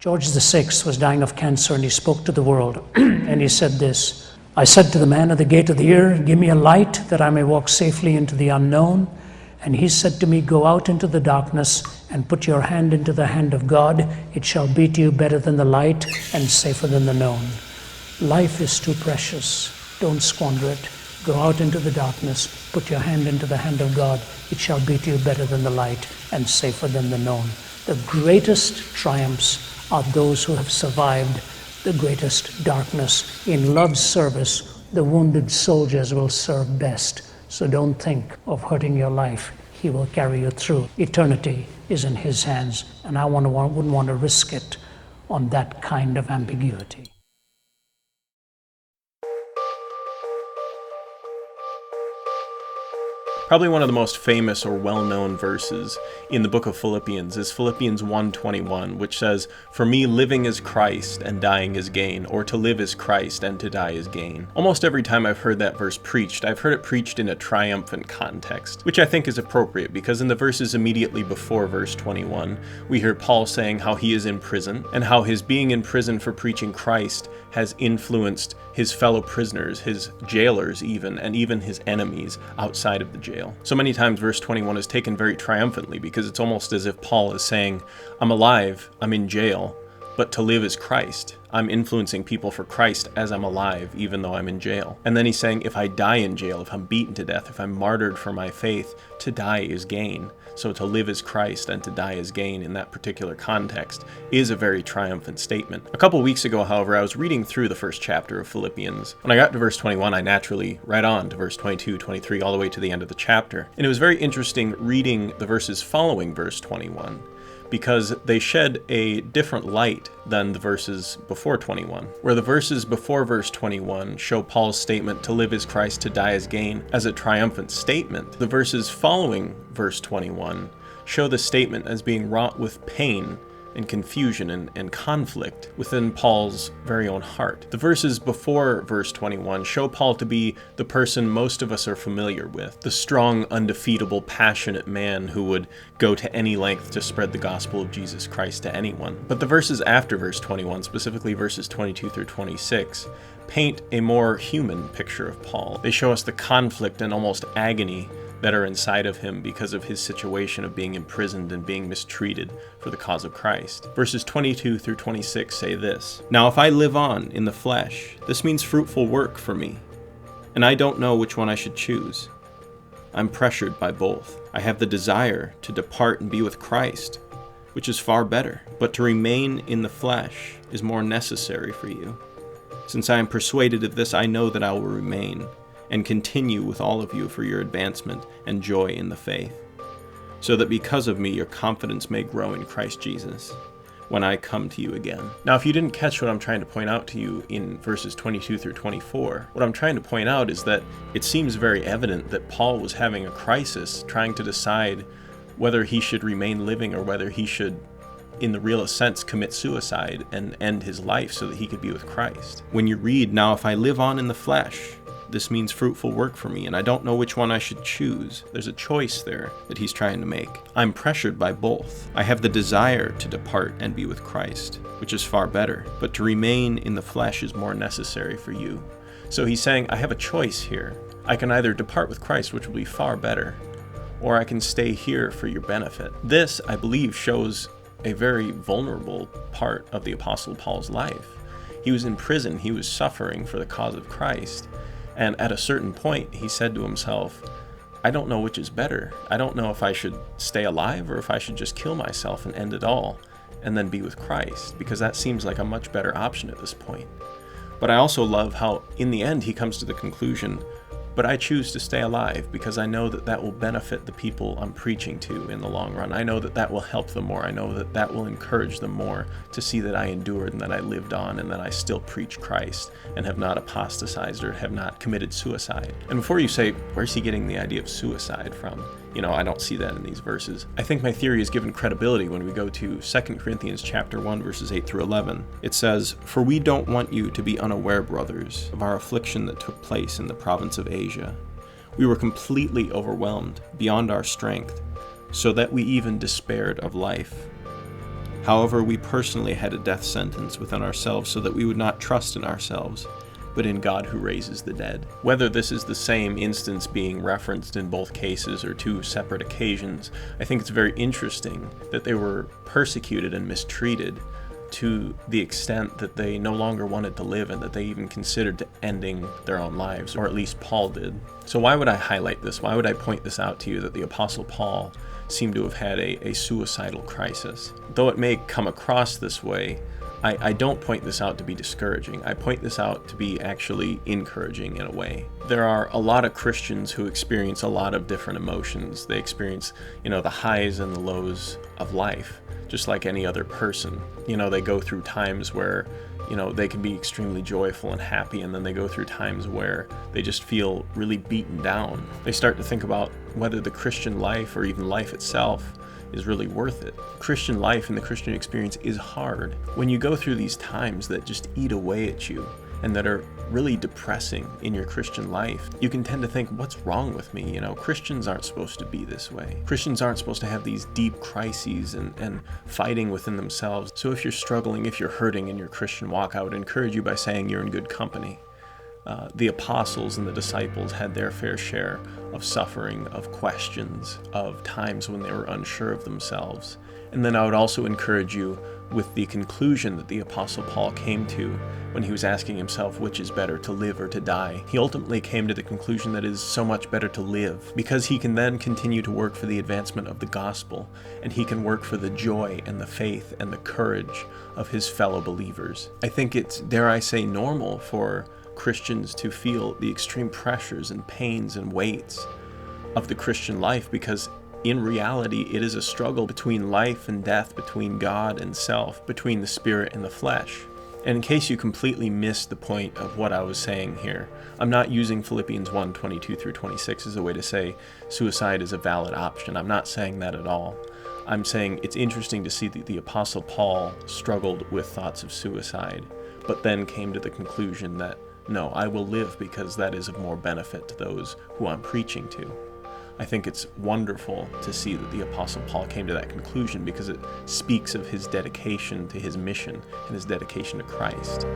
George VI was dying of cancer, and he spoke to the world, and he said this: "I said to the man at the gate of the ear, 'Give me a light that I may walk safely into the unknown.' And he said to me, 'Go out into the darkness and put your hand into the hand of God. It shall be to you better than the light and safer than the known.'" Life is too precious. Don't squander it. Go out into the darkness, put your hand into the hand of God. It shall be to you better than the light and safer than the known. The greatest triumphs are those who have survived the greatest darkness. In love's service, the wounded soldiers will serve best. So don't think of hurting your life. He will carry you through. Eternity is in His hands, and I wouldn't want to risk it on that kind of ambiguity. Probably one of the most famous or well-known verses in the book of Philippians is Philippians 1:21, which says, "For me, living is Christ and dying is gain," or "to live is Christ and to die is gain." Almost every time I've heard that verse preached, I've heard it preached in a triumphant context, which I think is appropriate because in the verses immediately before verse 21, we hear Paul saying how he is in prison and how his being in prison for preaching Christ has influenced his fellow prisoners, his jailers even, and even his enemies outside of the jail. So many times verse 21 is taken very triumphantly because it's almost as if Paul is saying, I'm alive, I'm in jail, but to live is Christ. I'm influencing people for Christ as I'm alive, even though I'm in jail. And then he's saying, if I die in jail, if I'm beaten to death, if I'm martyred for my faith, to die is gain. So to live is Christ and to die is gain in that particular context is a very triumphant statement. A couple weeks ago, however, I was reading through the first chapter of Philippians. When I got to verse 21, I naturally read on to verse 22, 23, all the way to the end of the chapter. And it was very interesting reading the verses following verse 21, because they shed a different light than the verses before 21. Where the verses before verse 21 show Paul's statement, to live is Christ, to die is gain, as a triumphant statement, the verses following verse 21 show the statement as being wrought with pain and confusion and conflict within Paul's very own heart. The verses before verse 21 show Paul to be the person most of us are familiar with, the strong, undefeatable, passionate man who would go to any length to spread the gospel of Jesus Christ to anyone. But the verses after verse 21, specifically verses 22 through 26, paint a more human picture of Paul. They show us the conflict and almost agony that are inside of him because of his situation of being imprisoned and being mistreated for the cause of Christ. Verses 22 through 26 say this: "Now if I live on in the flesh, this means fruitful work for me, and I don't know which one I should choose. I'm pressured by both. I have the desire to depart and be with Christ, which is far better, but to remain in the flesh is more necessary for you. Since I am persuaded of this, I know that I will remain and continue with all of you for your advancement and joy in the faith, so that because of me your confidence may grow in Christ Jesus when I come to you again." Now, if you didn't catch what I'm trying to point out to you in verses 22 through 24, what I'm trying to point out is that it seems very evident that Paul was having a crisis trying to decide whether he should remain living or whether he should, in the realest sense, commit suicide and end his life so that he could be with Christ. When you read, "Now if I live on in the flesh, this means fruitful work for me, and I don't know which one I should choose," there's a choice there that he's trying to make. "I'm pressured by both. I have the desire to depart and be with Christ, which is far better, but to remain in the flesh is more necessary for you." So he's saying, I have a choice here. I can either depart with Christ, which will be far better, or I can stay here for your benefit. This, I believe, shows a very vulnerable part of the Apostle Paul's life. He was in prison. He was suffering for the cause of Christ. And at a certain point, he said to himself, I don't know which is better. I don't know if I should stay alive or if I should just kill myself and end it all and then be with Christ, because that seems like a much better option at this point. But I also love how, in the end, he comes to the conclusion, but I choose to stay alive because I know that that will benefit the people I'm preaching to in the long run. I know that that will help them more. I know that that will encourage them more to see that I endured and that I lived on and that I still preach Christ and have not apostatized or have not committed suicide. And before you say, where's he getting the idea of suicide from? I don't see that in these verses. I think my theory is given credibility when we go to 2 Corinthians chapter 1, verses 8 through 11. It says, "For we don't want you to be unaware, brothers, of our affliction that took place in the province of Asia. We were completely overwhelmed beyond our strength, so that we even despaired of life. However, we personally had a death sentence within ourselves so that we would not trust in ourselves, but in God who raises the dead. Whether this is the same instance being referenced in both cases or two separate occasions, I think it's very interesting that they were persecuted and mistreated to the extent that they no longer wanted to live and that they even considered ending their own lives, or at least Paul did. So why would I highlight this? Why would I point this out to you, that the Apostle Paul seemed to have had a suicidal crisis? Though it may come across this way, I don't point this out to be discouraging. I point this out to be actually encouraging in a way. There are a lot of Christians who experience a lot of different emotions. They experience, the highs and the lows of life, just like any other person. They go through times where, they can be extremely joyful and happy, and then they go through times where they just feel really beaten down. They start to think about whether the Christian life, or even life itself, is really worth it. Christian life and the Christian experience is hard. When you go through these times that just eat away at you and that are really depressing in your Christian life, you can tend to think, what's wrong with me? Christians aren't supposed to be this way. Christians aren't supposed to have these deep crises and fighting within themselves. So if you're struggling, if you're hurting in your Christian walk, I would encourage you by saying you're in good company. The apostles and the disciples had their fair share of suffering, of questions, of times when they were unsure of themselves. And then I would also encourage you with the conclusion that the Apostle Paul came to when he was asking himself which is better, to live or to die. He ultimately came to the conclusion that it is so much better to live, because he can then continue to work for the advancement of the gospel, and he can work for the joy and the faith and the courage of his fellow believers. I think it's, dare I say, normal for Christians to feel the extreme pressures and pains and weights of the Christian life, because in reality it is a struggle between life and death, between God and self, between the spirit and the flesh. And in case you completely missed the point of what I was saying here, I'm not using Philippians 1:22 through 26 as a way to say suicide is a valid option. I'm not saying that at all. I'm saying it's interesting to see that the Apostle Paul struggled with thoughts of suicide, but then came to the conclusion that, no, I will live because that is of more benefit to those who I'm preaching to. I think it's wonderful to see that the Apostle Paul came to that conclusion, because it speaks of his dedication to his mission and his dedication to Christ.